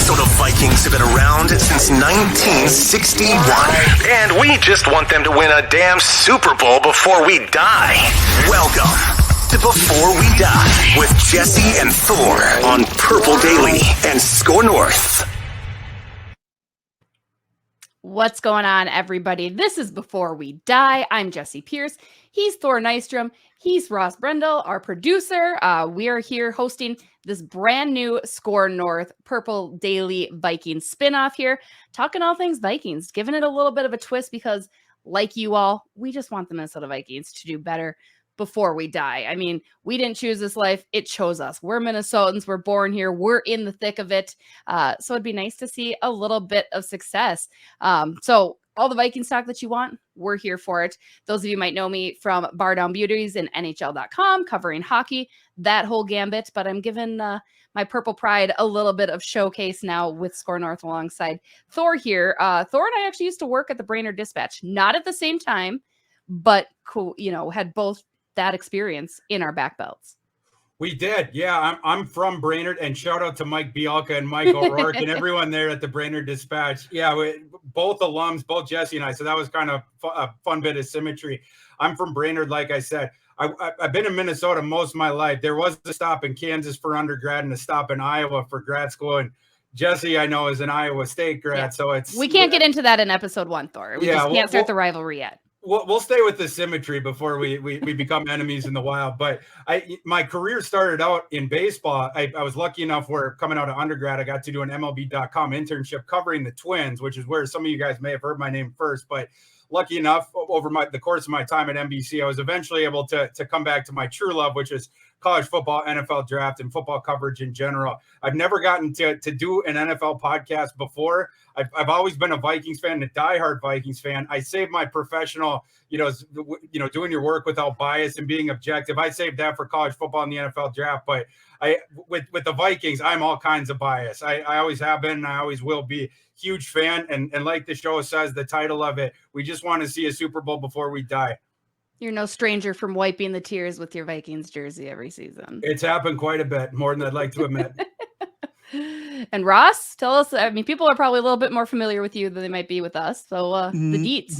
Minnesota Vikings have been around since 1961. And we just want them to win a damn Super Bowl before we die. Welcome to Before We Die with Jesse and Thor on Purple Daily and Score North. What's going on, everybody? This is Before We Die. I'm Jesse Pierce. He's Thor Nystrom. He's Ross Brendel, our producer. We are here hosting this brand new Score North Purple Daily Vikings spinoff here, talking all things Vikings, giving it a little bit of a twist because, like you all, we just want the Minnesota Vikings to do better before we die. I mean, we didn't choose this life. It chose us. We're Minnesotans. We're born here. We're in the thick of it. So it'd be nice to see a little bit of success. So all the Vikings talk that you want, we're here for it. Those of you might know me from Bar Down Beauties and NHL.com, covering hockey, that whole gambit. But I'm giving my Purple Pride a little bit of showcase now with Score North alongside Thor here. Thor and I actually used to work at the Brainerd Dispatch, not at the same time, but cool, had both that experience in our back belts. We did. Yeah, I'm from Brainerd, and shout out to Mike Bialka and Mike O'Rourke and everyone there at the Brainerd Dispatch. Yeah, both alums, both Jesse and I. So that was kind of a fun bit of symmetry. I'm from Brainerd, like I said. I've been in Minnesota most of my life. There was a stop in Kansas for undergrad and a stop in Iowa for grad school. And Jesse, I know, is an Iowa State grad. Yeah. So we can't get into that in episode 1, Thor. We just can't start the rivalry yet. We'll stay with the symmetry before we become enemies in the wild. But my career started out in baseball. I was lucky enough where coming out of undergrad, I got to do an MLB.com internship covering the Twins, which is where some of you guys may have heard my name first. But lucky enough, over the course of my time at NBC, I was eventually able to come back to my true love, which is college football, NFL draft, and football coverage in general. I've never gotten to do an NFL podcast before. I've always been a Vikings fan, a diehard Vikings fan. I saved my professional, doing your work without bias and being objective. I saved that for college football and the NFL draft. But with the Vikings, I'm all kinds of bias. I always have been, and I always will be. Huge fan. And like the show says, the title of it, we just want to see a Super Bowl before we die. You're no stranger from wiping the tears with your Vikings jersey every season. It's happened quite a bit, more than I'd like to admit. And Ross, tell us, I mean, people are probably a little bit more familiar with you than they might be with us. So the deets.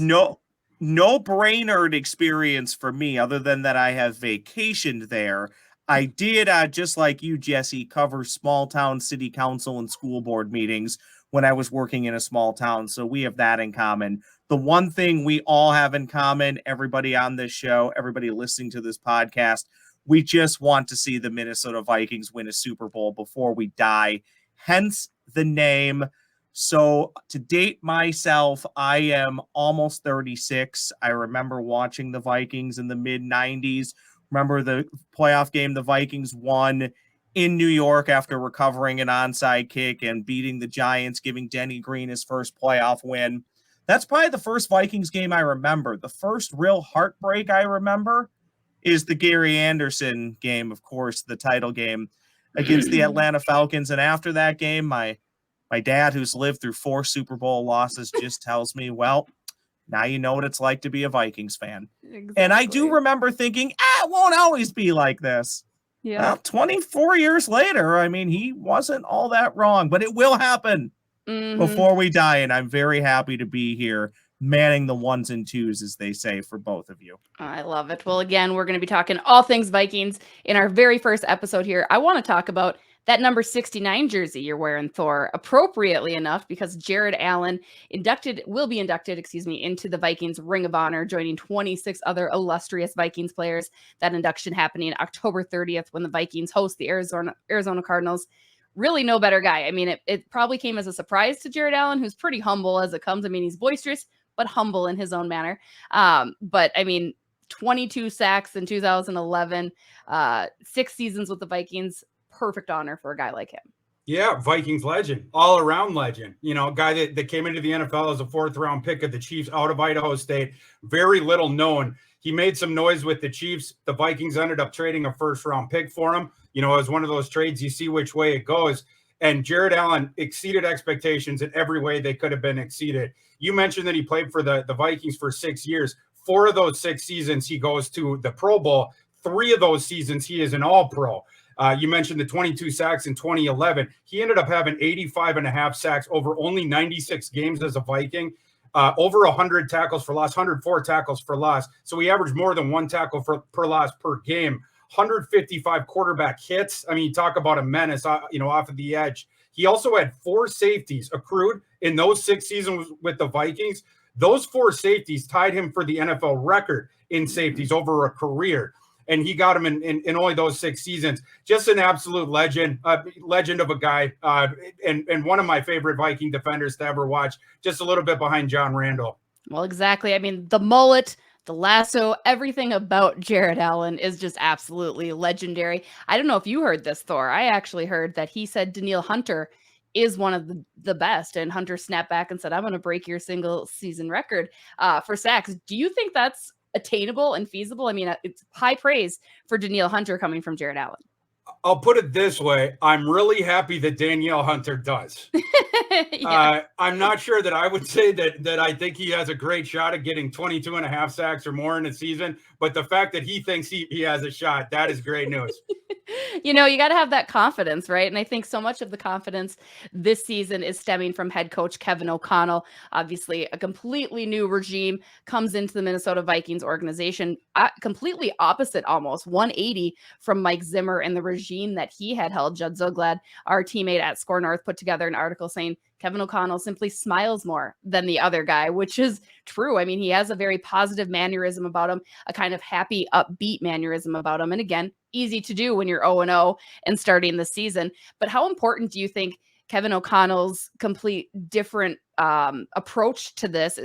No Brainerd experience for me, other than that I have vacationed there. I did, just like you, Jesse, cover small town city council and school board meetings when I was working in a small town. So we have that in common. The one thing we all have in common, everybody on this show, everybody listening to this podcast, we just want to see the Minnesota Vikings win a Super Bowl before we die. Hence the name. So to date myself, I am almost 36. I remember watching the Vikings in the mid-90s. Remember the playoff game the Vikings won in New York after recovering an onside kick and beating the Giants, giving Denny Green his first playoff win. That's probably the first Vikings game I remember. The first real heartbreak I remember is the Gary Anderson game, of course, the title game against the Atlanta Falcons. And after that game, my dad, who's lived through 4 Super Bowl losses, just tells me, well, now you know what it's like to be a Vikings fan. Exactly. And I do remember thinking, it won't always be like this. Yeah. Well, 24 years later, I mean, he wasn't all that wrong, but it will happen before we die. And I'm very happy to be here manning the 1s and 2s, as they say, for both of you. I love it. Well, again, we're going to be talking all things Vikings in our very first episode here. I want to talk about that number 69 jersey you're wearing, Thor, appropriately enough, because Jared Allen will be inducted into the Vikings Ring of Honor, joining 26 other illustrious Vikings players. That induction happening October 30th when the Vikings host the Arizona Cardinals. Really no better guy. I mean, it probably came as a surprise to Jared Allen, who's pretty humble as it comes. I mean, he's boisterous, but humble in his own manner. But I mean, 22 sacks in 2011, 6 seasons with the Vikings. Perfect honor for a guy like him. Yeah, Vikings legend, all around legend. A guy that came into the NFL as a 4th round pick of the Chiefs out of Idaho State. Very little known. He made some noise with the Chiefs. The Vikings ended up trading a 1st round pick for him. It was one of those trades, you see which way it goes. And Jared Allen exceeded expectations in every way they could have been exceeded. You mentioned that he played for the Vikings for 6 years. 4 of those 6 seasons, he goes to the Pro Bowl. 3 of those seasons, he is an All-Pro. You mentioned the 22 sacks in 2011. He ended up having 85.5 sacks over only 96 games as a Viking. Over 100 tackles for loss, 104 tackles for loss. So he averaged more than one tackle per loss per game. 155 quarterback hits. I mean, talk about a menace, off of the edge. He also had 4 safeties accrued in those 6 seasons with the Vikings. Those 4 safeties tied him for the NFL record in safeties over a career. And he got him in only those 6 seasons. Just an absolute legend of a guy, and one of my favorite Viking defenders to ever watch, just a little bit behind John Randall. Well, exactly. I mean, the mullet, the lasso, everything about Jared Allen is just absolutely legendary. I don't know if you heard this, Thor. I actually heard that he said Danielle Hunter is one of the best, and Hunter snapped back and said, I'm going to break your single season record for sacks. Do you think that's attainable and feasible? I mean, it's high praise for Danielle Hunter coming from Jared Allen. I'll put it this way. I'm really happy that Danielle Hunter does. Yeah. I'm not sure that I would say that I think he has a great shot at getting 22.5 sacks or more in a season, but the fact that he thinks he has a shot, that is great news. You got to have that confidence, right? And I think so much of the confidence this season is stemming from head coach Kevin O'Connell. Obviously, a completely new regime comes into the Minnesota Vikings organization, completely opposite, almost 180 from Mike Zimmer and the regime that he had held. Judd Zoglad, our teammate at Score North, put together an article saying Kevin O'Connell simply smiles more than the other guy, which is true. I mean, he has a very positive mannerism about him, a kind of happy, upbeat mannerism about him. And again, easy to do when you're 0-0 and starting the season. But how important do you think Kevin O'Connell's complete different approach to this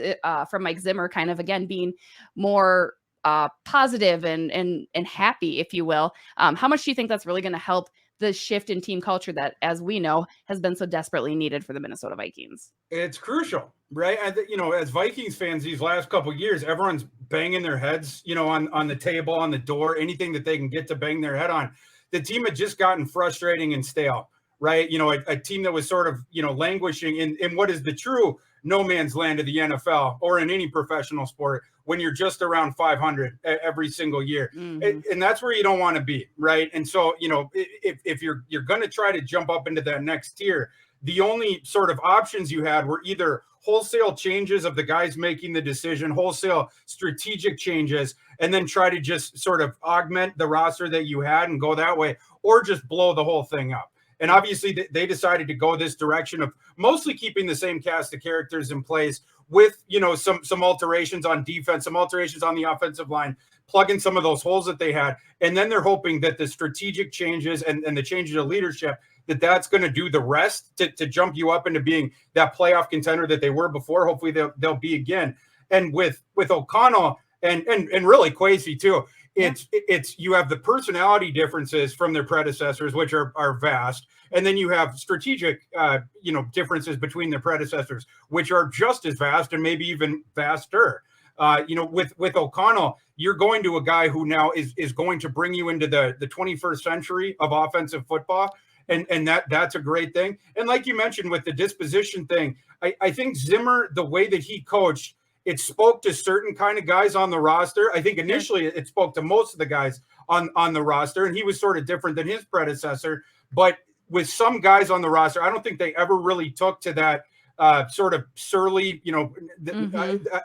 from Mike Zimmer, kind of, again, being more positive and happy, if you will, how much do you think that's really going to help the shift in team culture that, as we know, has been so desperately needed for the Minnesota Vikings? It's crucial, right? As Vikings fans, these last couple of years, everyone's banging their heads, on the table, on the door, anything that they can get to bang their head on. The team had just gotten frustrating and stale, right? A team that was sort of, languishing in what is the true no man's land of the NFL or in any professional sport when you're just around 500 every single year. Mm-hmm. And that's where you don't want to be, right? And so, if you're going to try to jump up into that next tier, the only sort of options you had were either wholesale changes of the guys making the decision, wholesale strategic changes, and then try to just sort of augment the roster that you had and go that way, or just blow the whole thing up. And obviously they decided to go this direction of mostly keeping the same cast of characters in place with, some alterations on defense, some alterations on the offensive line, plugging some of those holes that they had. And then they're hoping that the strategic changes and the changes of leadership, that's going to do the rest to jump you up into being that playoff contender that they were before. Hopefully they'll be again. And with O'Connell and really Kwesi too, it's you have the personality differences from their predecessors, which are vast, and then you have strategic differences between their predecessors, which are just as vast and maybe even vaster. With O'Connell, you're going to a guy who now is going to bring you into the 21st century of offensive football. And that's a great thing. And like you mentioned with the disposition thing, I think Zimmer, the way that he coached, it spoke to certain kind of guys on the roster. I think initially it spoke to most of the guys on the roster, and he was sort of different than his predecessor. But with some guys on the roster, I don't think they ever really took to that sort of surly, I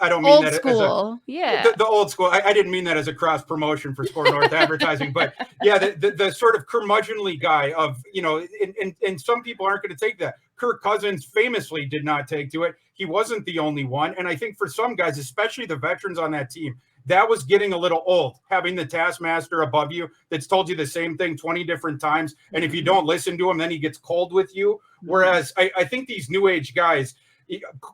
don't mean old that school. The old school. I didn't mean that as a cross promotion for Score North advertising, but yeah, the sort of curmudgeonly guy of, and some people aren't going to take that. Kirk Cousins famously did not take to it. He wasn't the only one. And I think for some guys, especially the veterans on that team, that was getting a little old, having the taskmaster above you that's told you the same thing 20 different times. And if you don't listen to him, then he gets cold with you. Whereas I think these new age guys,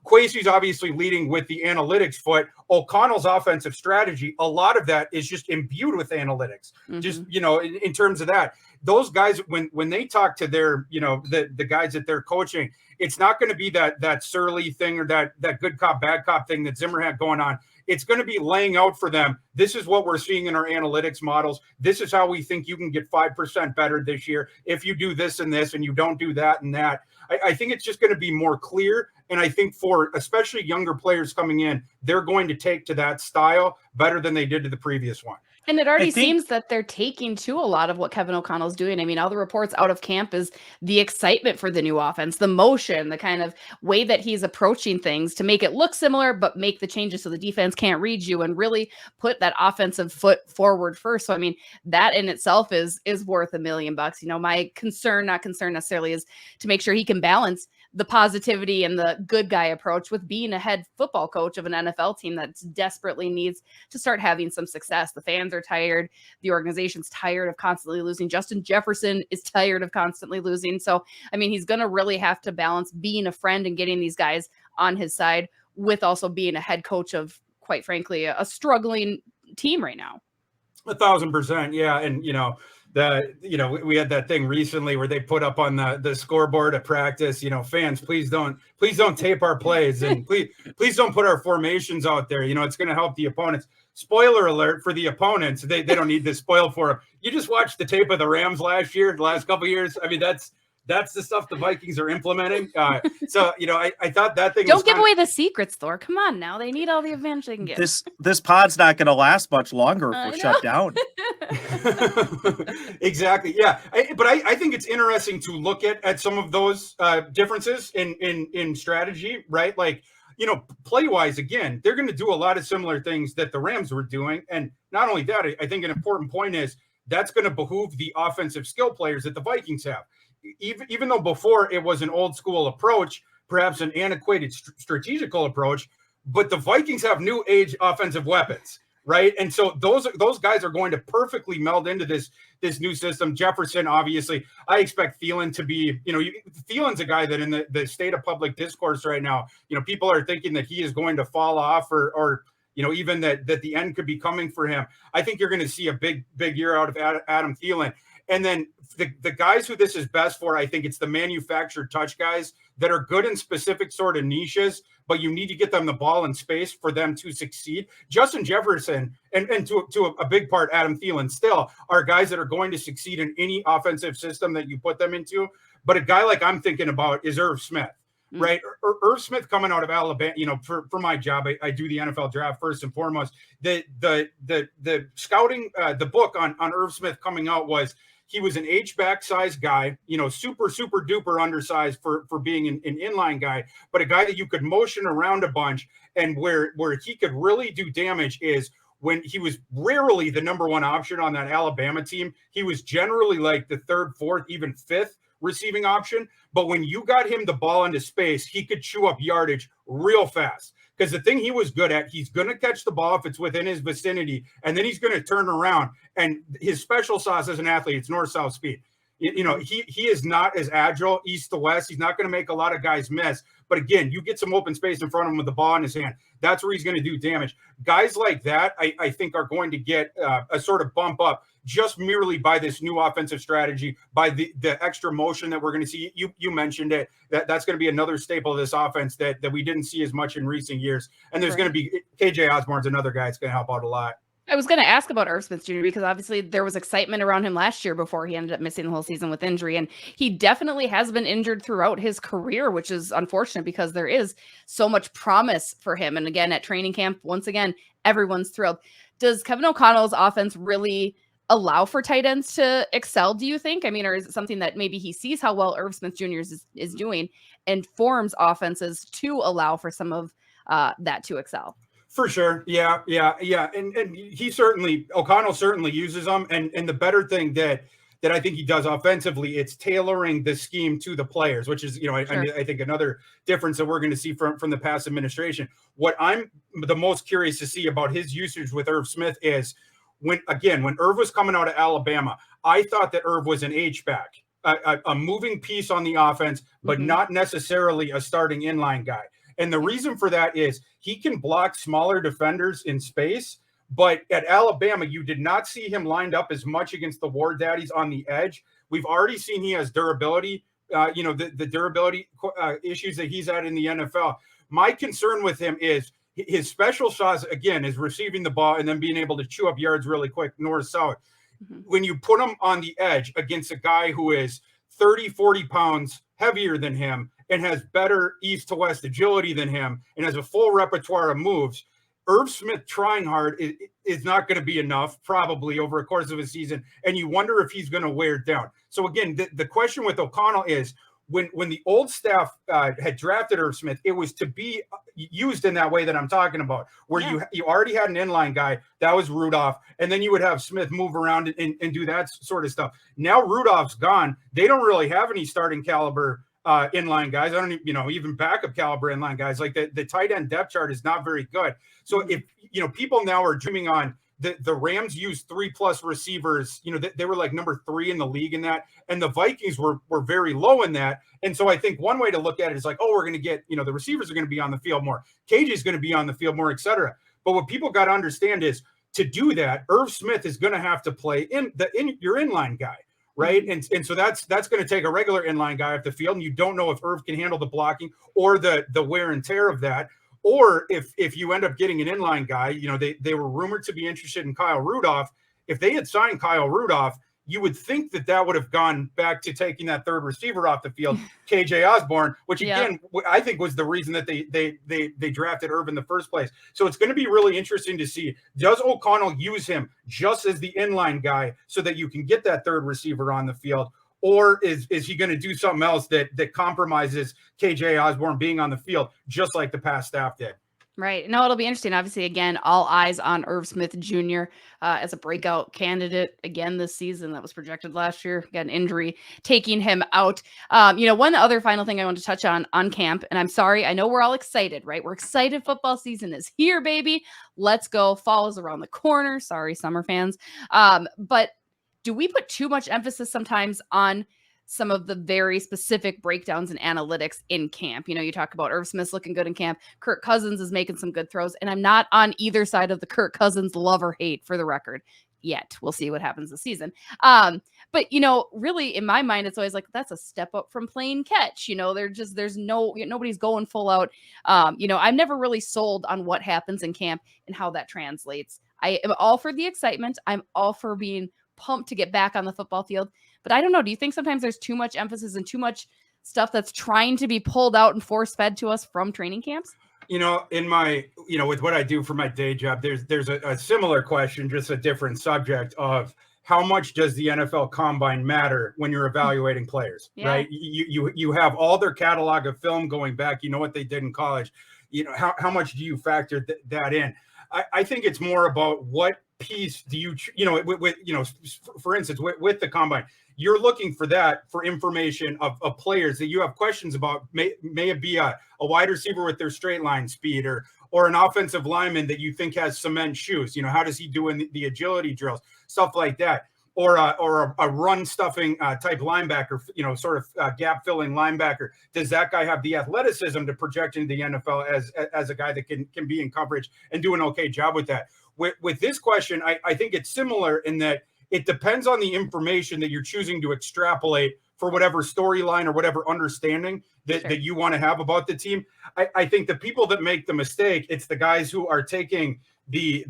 Kwesi's obviously leading with the analytics foot. O'Connell's offensive strategy, a lot of that is just imbued with analytics. Just, in terms of that, those guys, when they talk to their, the guys that they're coaching, it's not going to be that surly thing or that good cop, bad cop thing that Zimmer had going on. It's going to be laying out for them. This is what we're seeing in our analytics models. This is how we think you can get 5% better this year if you do this and this and you don't do that and that. I think it's just going to be more clear. And I think for especially younger players coming in, they're going to take to that style better than they did to the previous one. And it already seems that they're taking to a lot of what Kevin O'Connell's doing. I mean, all the reports out of camp is the excitement for the new offense, the motion, the kind of way that he's approaching things to make it look similar, but make the changes so the defense can't read you and really put that offensive foot forward first. So, I mean, that in itself is worth $1 million. You know, my not concern necessarily, is to make sure he can balance the positivity and the good guy approach with being a head football coach of an NFL team that desperately needs to start having some success. The fans are tired. The organization's tired of constantly losing. Justin Jefferson is tired of constantly losing. So, I mean, he's going to really have to balance being a friend and getting these guys on his side with also being a head coach of, quite frankly, a struggling team right now. 1,000%. Yeah. And, you know, we had that thing recently where they put up on the scoreboard at practice, you know, fans, please don't tape our plays, and please don't put our formations out there. You know, it's going to help the opponents. Spoiler alert for the opponents. They don't need this spoil for them. You just watched the tape of the Rams the last couple of years. I mean, that's the stuff the Vikings are implementing. So, you know, I thought that thing. Don't give away the secrets, Thor. Come on now. They need all the advantage they can get. This pod's not going to last much longer if we're shut down. Exactly. Yeah. But I think it's interesting to look at some of those differences in strategy, right? Like, you know, play wise, again, they're going to do a lot of similar things that the Rams were doing. And not only that, I think an important point is that's going to behoove the offensive skill players that the Vikings have. Even though before it was an old school approach, perhaps an antiquated strategical approach, but the Vikings have new age offensive weapons, right? And so those guys are going to perfectly meld into this new system. Jefferson, obviously, I expect Thielen to be, you know, Thielen's a guy that in the state of public discourse right now, you know, people are thinking that he is going to fall off or you know, even that the end could be coming for him. I think you're going to see a big year out of Adam Thielen. And then the guys who this is best for, I think it's the manufactured touch guys that are good in specific sort of niches, but you need to get them the ball in space for them to succeed. Justin Jefferson and to a big part, Adam Thielen still are guys that are going to succeed in any offensive system that you put them into. But a guy like I'm thinking about is Irv Smith. Right. Irv Smith coming out of Alabama, you know, for my job, I do the NFL draft first and foremost. The scouting, the book on Irv Smith coming out was he was an H-back size guy, you know, super duper undersized for being an inline guy, but a guy that you could motion around a bunch. And where he could really do damage is when he was rarely the number one option on that Alabama team. He was generally like the third, fourth, even fifth receiving option. But when you got him the ball into space, he could chew up yardage real fast. Because the thing he was good at, he's going to catch the ball if it's within his vicinity, and then he's going to turn around. And his special sauce as an athlete, it's north-south speed. You know, he is not as agile east to west. He's not going to make a lot of guys miss. But again, you get some open space in front of him with the ball in his hand. That's where he's going to do damage. Guys like that, I think, are going to get a sort of bump up just merely by this new offensive strategy, by the extra motion that we're going to see. You mentioned it. That's going to be another staple of this offense that we didn't see as much in recent years. And there's going to be KJ Osborne's another guy that's going to help out a lot. I was going to ask about Irv Smith Jr. because obviously there was excitement around him last year before he ended up missing the whole season with injury. And he definitely has been injured throughout his career, which is unfortunate because there is so much promise for him. And again, at training camp, once again, everyone's thrilled. Does Kevin O'Connell's offense really allow for tight ends to excel, do you think? I mean, or is it something that maybe he sees how well Irv Smith Jr. is doing and forms offenses to allow for some of that to excel? For sure. Yeah. And O'Connell certainly uses them. And the better thing that I think he does offensively, it's tailoring the scheme to the players, which is, you know, sure. I think another difference that we're going to see from the past administration. What I'm the most curious to see about his usage with Irv Smith is when Irv was coming out of Alabama, I thought that Irv was an H-back, a moving piece on the offense, but not necessarily a starting inline guy. And the reason for that is he can block smaller defenders in space, but at Alabama, you did not see him lined up as much against the War Daddies on the edge. We've already seen he has durability, the durability issues that he's had in the NFL. My concern with him is his special sauce, again, is receiving the ball and then being able to chew up yards really quick, north-south. When you put him on the edge against a guy who is 30, 40 pounds heavier than him and has better east to west agility than him and has a full repertoire of moves, Irv Smith trying hard is not going to be enough probably over a course of a season. And you wonder if he's going to wear it down. So again, the question with O'Connell is when the old staff had drafted Irv Smith, it was to be used in that way that I'm talking about, where you already had an inline guy that was Rudolph, and then you would have Smith move around and do that sort of stuff. Now Rudolph's gone. They don't really have any starting caliber inline guys. I don't even backup caliber inline guys. Like the tight end depth chart is not very good. So if people now are dreaming on the Rams used 3+ receivers, they were like number 3 in the league in that, and the Vikings were very low in that. And so I think one way to look at it is like, oh, we're going to get, the receivers are going to be on the field more, KJ is going to be on the field more, etc. But what people got to understand is to do that, Irv Smith is going to have to play in your inline guy. Right. And so that's going to take a regular inline guy off the field. And you don't know if Irv can handle the blocking or the wear and tear of that. Or if you end up getting an inline guy, they were rumored to be interested in Kyle Rudolph. If they had signed Kyle Rudolph, you would think that would have gone back to taking that third receiver off the field, KJ Osborne, which again, I think was the reason that they drafted Irv in the first place. So it's going to be really interesting to see, does O'Connell use him just as the inline guy so that you can get that third receiver on the field? Or is he going to do something else that compromises KJ Osborne being on the field, just like the past staff did? Right. No, it'll be interesting. Obviously, again, all eyes on Irv Smith Jr. As a breakout candidate again this season. That was projected last year. Got an injury taking him out. One other final thing I want to touch on camp, and I'm sorry, I know we're all excited, right? We're excited. Football season is here, baby. Let's go. Fall is around the corner. Sorry, summer fans. But do we put too much emphasis sometimes on some of the very specific breakdowns and analytics in camp? You talk about Irv Smith's looking good in camp. Kirk Cousins is making some good throws. And I'm not on either side of the Kirk Cousins love or hate, for the record, yet. We'll see what happens this season. But really in my mind, it's always like, that's a step up from playing catch. Nobody's going full out. I'm never really sold on what happens in camp and how that translates. I am all for the excitement. I'm all for being pumped to get back on the football field. But I don't know. Do you think sometimes there's too much emphasis and too much stuff that's trying to be pulled out and force fed to us from training camps? In my, with what I do for my day job, there's a similar question, just a different subject of how much does the NFL Combine matter when you're evaluating players, right? You have all their catalog of film going back. You know what they did in college. How much do you factor that in? I think it's more about what piece do you, for instance, with the Combine, you're looking for that for information of players that you have questions about. May it be a wide receiver with their straight line speed or an offensive lineman that you think has cement shoes. How does he do in the agility drills, stuff like that, or a run stuffing type linebacker, sort of gap filling linebacker. Does that guy have the athleticism to project into the NFL as a guy that can be in coverage and do an okay job with that? With this question, I think it's similar in that it depends on the information that you're choosing to extrapolate for whatever storyline or whatever understanding that you want to have about the team. I think the people that make the mistake, it's the guys who are taking the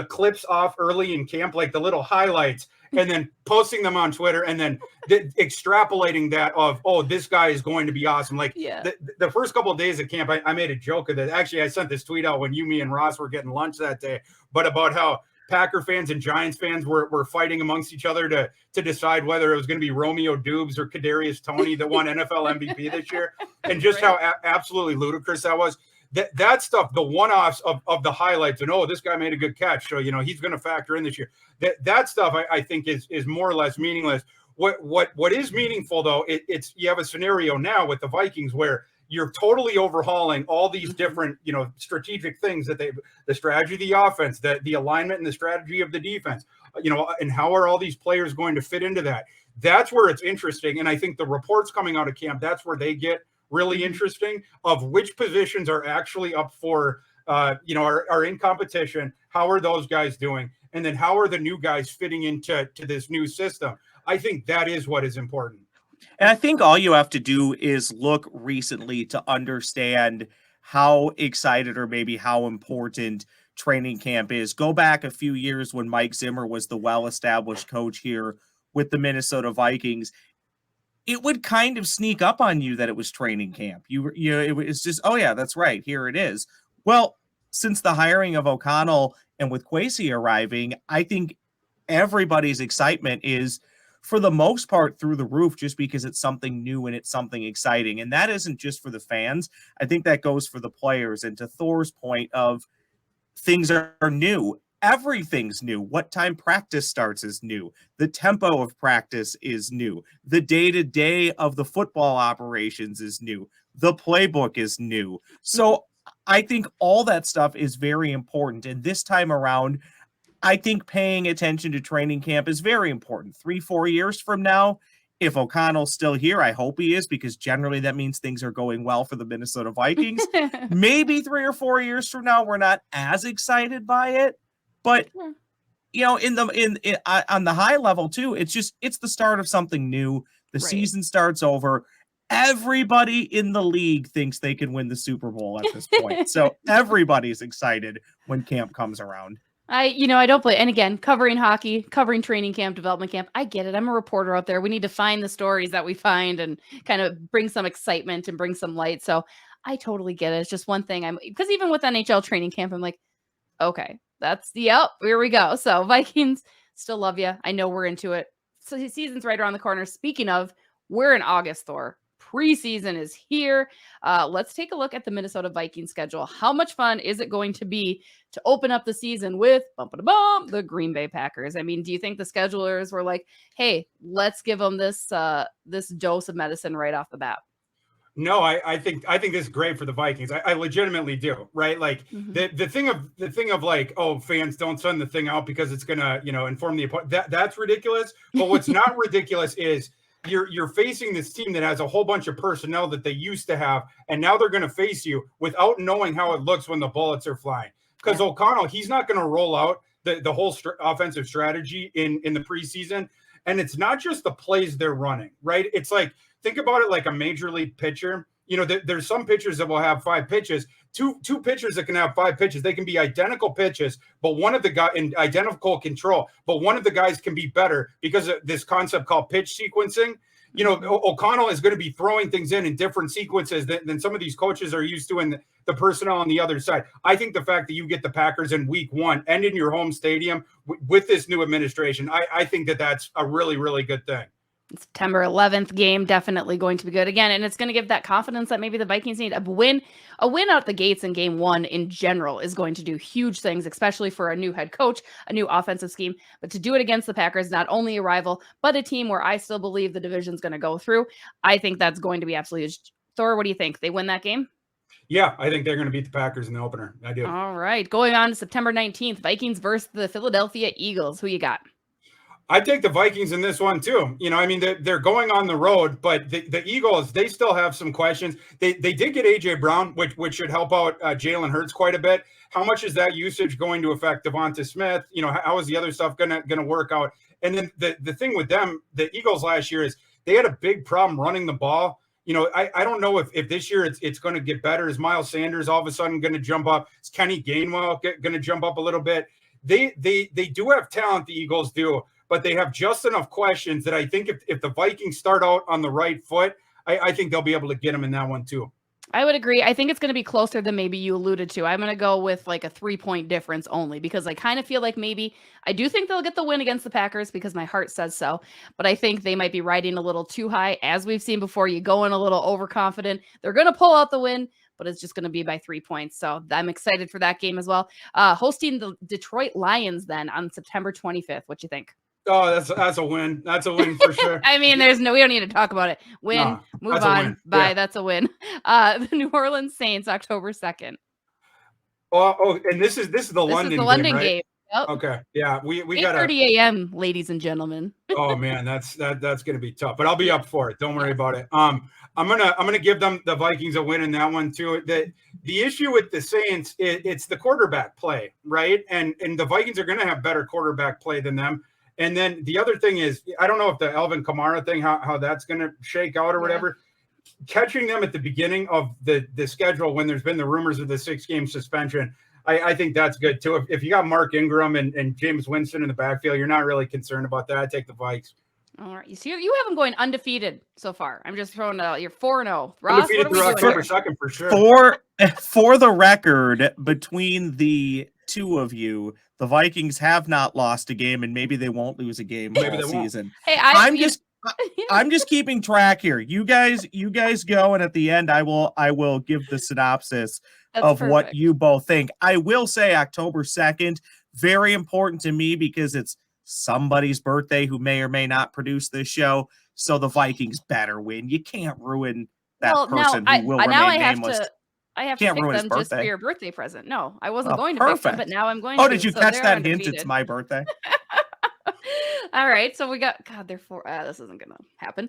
clips off early in camp, like the little highlights, and then posting them on Twitter and then extrapolating that of, oh, this guy is going to be awesome. Like the first couple of days of camp, I made a joke of that. Actually, I sent this tweet out when me and Ross were getting lunch that day, but about how Packer fans and Giants fans were fighting amongst each other to decide whether it was going to be Romeo Dubes or Kadarius Toney that won NFL MVP this year, and just how absolutely ludicrous that was. That stuff, the one-offs of the highlights, and this guy made a good catch, so he's going to factor in this year. That stuff I think is more or less meaningless. What is meaningful though, it's you have a scenario now with the Vikings where you're totally overhauling all these different, strategic things that the strategy of the offense, the alignment and the strategy of the defense, and how are all these players going to fit into that? That's where it's interesting. And I think the reports coming out of camp, that's where they get really interesting of which positions are actually up for, are in competition. How are those guys doing? And then how are the new guys fitting into this new system? I think that is what is important. And I think all you have to do is look recently to understand how excited or maybe how important training camp is. Go back a few years when Mike Zimmer was the well-established coach here with the Minnesota Vikings. It would kind of sneak up on you that it was training camp. It was just, oh yeah, that's right. Here it is. Well, since the hiring of O'Connell and with Kwesi arriving, I think everybody's excitement is, for the most part, through the roof, just because it's something new and it's something exciting. And that isn't just for the fans. I think that goes for the players. And to Thor's point of things are new, everything's new. What time practice starts is new. The tempo of practice is new. The day-to-day of the football operations is new. The playbook is new. So I think all that stuff is very important. And this time around, I think paying attention to training camp is very important. 3-4 years from now, if O'Connell's still here, I hope he is, because generally that means things are going well for the Minnesota Vikings. Maybe 3 or 4 years from now, we're not as excited by it, but you know, on the high level too, it's the start of something new. The season starts over. Everybody in the league thinks they can win the Super Bowl at this point. So everybody's excited when camp comes around. I don't play. And again, covering hockey, covering training camp, development camp. I get it. I'm a reporter out there. We need to find the stories that we find and kind of bring some excitement and bring some light. So I totally get it. It's just one thing because even with NHL training camp, I'm like, okay, here we go. So Vikings, still love you. I know we're into it. So the season's right around the corner. Speaking of, we're in August, Thor. Preseason is here. Let's take a look at the Minnesota Vikings schedule. How much fun is it going to be to open up the season with the Green Bay Packers? I mean, do you think the schedulers were like, hey, let's give them this dose of medicine right off the bat? No, I think this is great for the Vikings. I legitimately do, right? Like the thing of like, oh, fans don't send the thing out because it's gonna, inform the opponent. That's ridiculous. But what's not ridiculous is you're facing this team that has a whole bunch of personnel that they used to have, and now they're going to face you without knowing how it looks when the bullets are flying. Because O'Connell, he's not going to roll out the whole offensive strategy in the preseason, and it's not just the plays they're running, right? It's like, think about it like a major league pitcher. There's some pitchers that will have 5 pitches. Two pitchers that can have 5 pitches. They can be identical pitches, but one of the guys in identical control, but one of the guys can be better because of this concept called pitch sequencing. O'Connell is going to be throwing things in different sequences than some of these coaches are used to in the personnel on the other side. I think the fact that you get the Packers in week 1 and in your home stadium with this new administration, I think that's a really, really good thing. September 11th game, definitely going to be good again. And it's going to give that confidence that maybe the Vikings need. A win out the gates in game 1 in general is going to do huge things, especially for a new head coach, a new offensive scheme. But to do it against the Packers, not only a rival, but a team where I still believe the division's going to go through, I think that's going to be absolutely huge. Thor, what do you think? They win that game? Yeah, I think they're going to beat the Packers in the opener. I do. All right. Going on to September 19th, Vikings versus the Philadelphia Eagles. Who you got? I take the Vikings in this one too. They're going on the road, but the Eagles, they still have some questions. They did get AJ Brown, which should help out Jalen Hurts quite a bit. How much is that usage going to affect Devonta Smith? How is the other stuff gonna work out? And then the thing with them, the Eagles last year, is they had a big problem running the ball. I don't know if this year it's going to get better. Is Miles Sanders all of a sudden going to jump up? Is Kenny Gainwell going to jump up a little bit? They do have talent, the Eagles do, but they have just enough questions that I think if the Vikings start out on the right foot, I think they'll be able to get them in that one too. I would agree. I think it's going to be closer than maybe you alluded to. I'm going to go with like a 3-point difference only because I kind of feel like I do think they'll get the win against the Packers because my heart says so, but I think they might be riding a little too high. As we've seen before, you go in a little overconfident. They're going to pull out the win, but it's just going to be by 3 points. So I'm excited for that game as well. Hosting the Detroit Lions then on September 25th. What you think? Oh, that's a win. That's a win for sure. I mean, we don't need to talk about it. Move on. Bye. Yeah. That's a win. The New Orleans Saints, October 2nd. Oh, and this is the London game, right? Yep. Okay. Yeah. We got 8:30 a.m., ladies and gentlemen. Oh man, that's gonna be tough, but I'll be up for it. Don't worry about it. I'm gonna give them the Vikings a win in that one too. The issue with the Saints, it's the quarterback play, right? And the Vikings are gonna have better quarterback play than them. And then the other thing is, I don't know if the Alvin Kamara thing, how that's going to shake out or whatever. Catching them at the beginning of the schedule when there's been the rumors of the 6-game suspension, I think that's good too. If you got Mark Ingram and James Winston in the backfield, you're not really concerned about that. I take the Vikes. All right. You see, you have them going undefeated so far. I'm just throwing it out. You're 4-0. Ross, what Undefeated are we through doing October here? 2nd for sure. For the record, between the two of you, the Vikings have not lost a game, and maybe they won't lose a game Maybe all they won't. season. Hey, I'm just keeping track here. You guys go, and at the end, I will give the synopsis of what you both think. I will say October 2nd, very important to me because it's somebody's birthday who may or may not produce this show. So the Vikings better win. You can't ruin that person who will remain nameless. I have to pick them just for your birthday present. No, I wasn't going to pick them, but now I'm going to. Oh, did you catch that hint? It's my birthday. All right, so we got they're 4. This isn't gonna happen.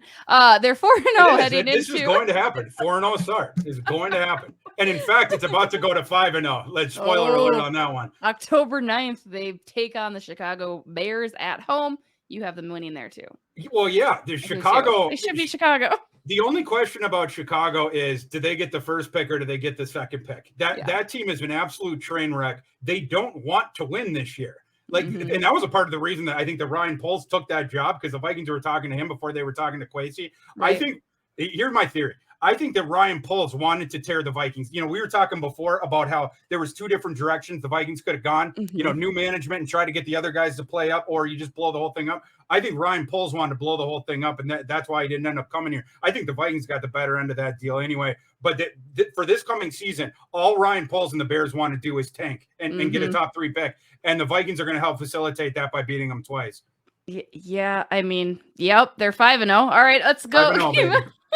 They're 4-0 heading into. This is going to happen. 4-0 start is going to happen, and in fact, it's about to go to 5-0. Let's spoiler alert on that one. October 9th, they take on the Chicago Bears at home. You have them winning there too. Well, yeah, the Chicago. They should be Chicago. The only question about Chicago is, do they get the first pick or do they get the second pick? That team is an absolute train wreck. They don't want to win this year. And that was a part of the reason that I think that Ryan Poles took that job, because the Vikings were talking to him before they were talking to Kwesi. Right. I think, here's my theory. I think that Ryan Poles wanted to tear the Vikings. We were talking before about how there was 2 different directions the Vikings could have gone, new management and try to get the other guys to play up, or you just blow the whole thing up. I think Ryan Poles wanted to blow the whole thing up, and that's why he didn't end up coming here. I think the Vikings got the better end of that deal anyway. But for this coming season, all Ryan Poles and the Bears want to do is tank and get a top 3 pick. And the Vikings are going to help facilitate that by beating them twice. Yeah, I mean, yep, they're 5-0. All right, let's go. 5-0, baby.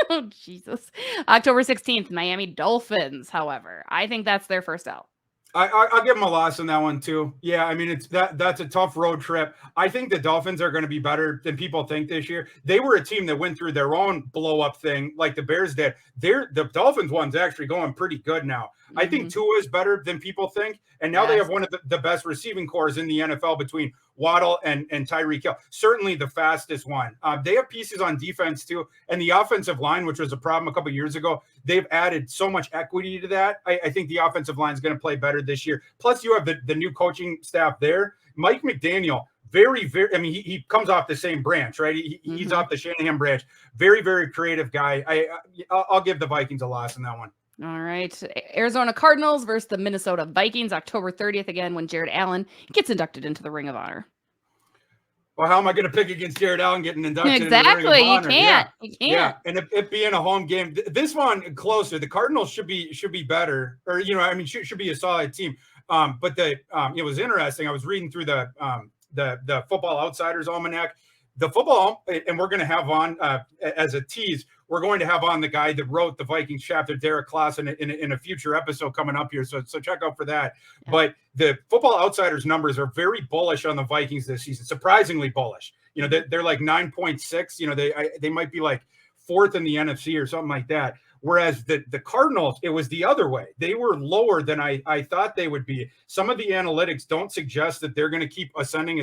Oh, Jesus. October 16th, Miami Dolphins, however. I think that's their first out. I'll give them a loss on that one too. Yeah, I mean, that's a tough road trip. I think the Dolphins are going to be better than people think this year. They were a team that went through their own blow-up thing like the Bears did. The Dolphins one's actually going pretty good now. I think Tua is better than people think, and now they have one of the best receiving cores in the NFL between Waddle and Tyreek Hill. Certainly the fastest one. They have pieces on defense too, and the offensive line, which was a problem a couple of years ago, they've added so much equity to that. I think the offensive line is going to play better this year. Plus, you have the new coaching staff there. Mike McDaniel, very, very, I mean, he comes off the same branch, right? He's off the Shanahan branch. Very, very creative guy. I'll give the Vikings a loss in that one. All right. Arizona Cardinals versus the Minnesota Vikings, October 30th, again, when Jared Allen gets inducted into the Ring of Honor. Well, how am I going to pick against Jared Allen getting inducted into the Ring of Honor? Exactly. You can't. Yeah. And it being a home game, this one closer, the Cardinals should be better, or, should be a solid team. But it was interesting. I was reading through the Football Outsiders Almanac. The football, and we're going to have on as a tease, we're going to have on the guy that wrote the Vikings chapter, Derek Clausen, in a future episode coming up here. So check out for that. Yeah. But the Football Outsiders numbers are very bullish on the Vikings this season, surprisingly bullish. They're like 9.6. They might be like 4th in the NFC or something like that. Whereas the Cardinals, it was the other way. They were lower than I thought they would be. Some of the analytics don't suggest that they're going to keep ascending.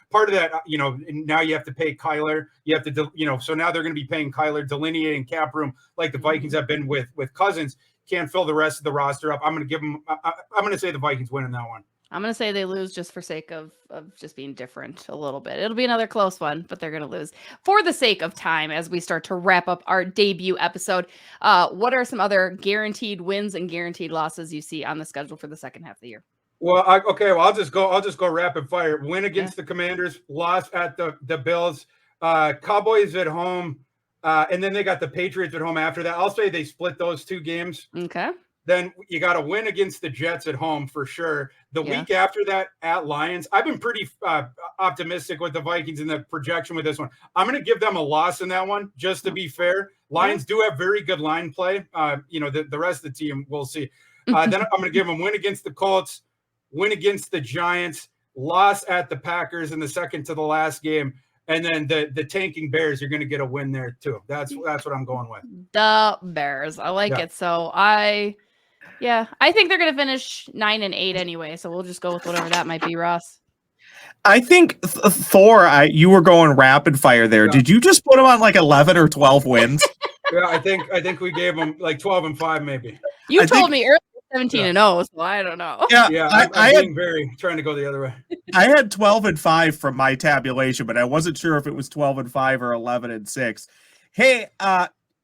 Part of that, now you have to pay Kyler. You have to, so now they're going to be paying Kyler, delineating cap room like the Vikings have been with Cousins. Can't fill the rest of the roster up. I'm going to give them. I'm going to say the Vikings win in that one. I'm going to say they lose just for sake of just being different a little bit. It'll be another close one, but they're going to lose for the sake of time as we start to wrap up our debut episode. What are some other guaranteed wins and guaranteed losses you see on the schedule for the second half of the year? Well, I'll just go rapid fire. Win against the Commanders, loss at the Bills, Cowboys at home, and then they got the Patriots at home after that. I'll say they split those 2 games. Okay. Then you got to win against the Jets at home for sure. The week after that at Lions, I've been pretty optimistic with the Vikings in the projection with this one. I'm going to give them a loss in that one, just to be fair. Lions do have very good line play. The rest of the team, we'll see. Then I'm going to give them win against the Colts, win against the Giants, loss at the Packers in the second to the last game. And then the tanking Bears, you're going to get a win there too. That's what I'm going with. The Bears. I like it. So I think they're going to finish 9-8 anyway. So we'll just go with whatever that might be, Ross. I think Thor, you were going rapid fire there. Yeah. Did you just put them on like 11 or 12 wins? Yeah, I think we gave them like 12-5 maybe. You told me earlier 17-0, so I don't know. Yeah, I'm being very trying to go the other way. I had 12-5 from my tabulation, but I wasn't sure if it was 12-5 or 11-6. Hey,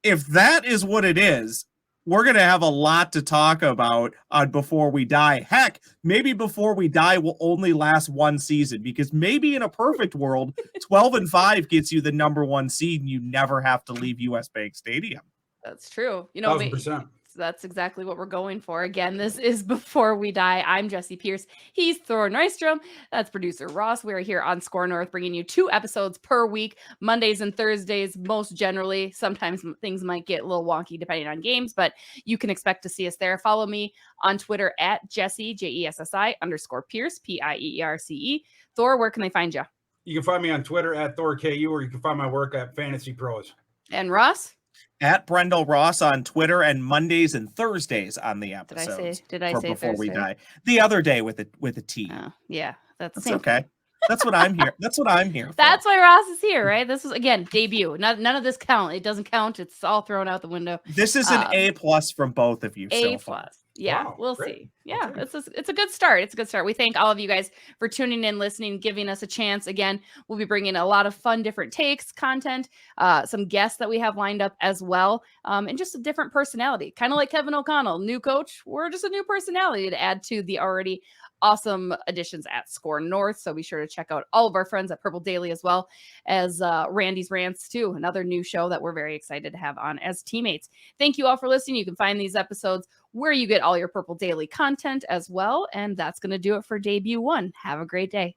if that is what it is, we're going to have a lot to talk about on Before We Die. Heck, maybe Before We Die will only last one season, because maybe in a perfect world, 12-5 gets you the number one seed and you never have to leave US Bank Stadium. That's true. You know, 1,000%. that's exactly what we're going for. Again, this is Before We Die. I'm Jesse Pierce. He's Thor Neustrom. That's producer Ross. We're here on Score North, bringing you 2 episodes per week, Mondays and Thursdays, most generally. Sometimes things might get a little wonky depending on games, but you can expect to see us there. Follow me on Twitter at Jesse, JESSI _Pierce, PIEERCE. Thor, where can they find you? You can find me on Twitter at ThorKU, or you can find my work at Fantasy Pros. And Ross? At Brendel Ross on Twitter, and Mondays and Thursdays on the episodes. Did I say Before Thursday? We Die? The other day with a T. Oh, yeah, that's okay. Thing. That's what I'm here. That's what I'm here for. That's why Ross is here, right? This is, again, debut. None of this count. It doesn't count. It's all thrown out the window. This is an A+ from both of you. A+. So far. Yeah, wow, we'll great. see. Yeah, it's a good start. It's a good start. We thank all of you guys for tuning in, listening, giving us a chance. Again, we'll be bringing a lot of fun, different takes, content, some guests that we have lined up as well, and just a different personality. Kind of like Kevin O'Connell, new coach. We're just a new personality to add to the already awesome additions at Score North. So be sure to check out all of our friends at Purple Daily, as well as Randy's Rants too, another new show that we're very excited to have on as teammates. Thank you all for listening. You can find these episodes where you get all your Purple Daily content as well. And that's going to do it for debut 1. Have a great day.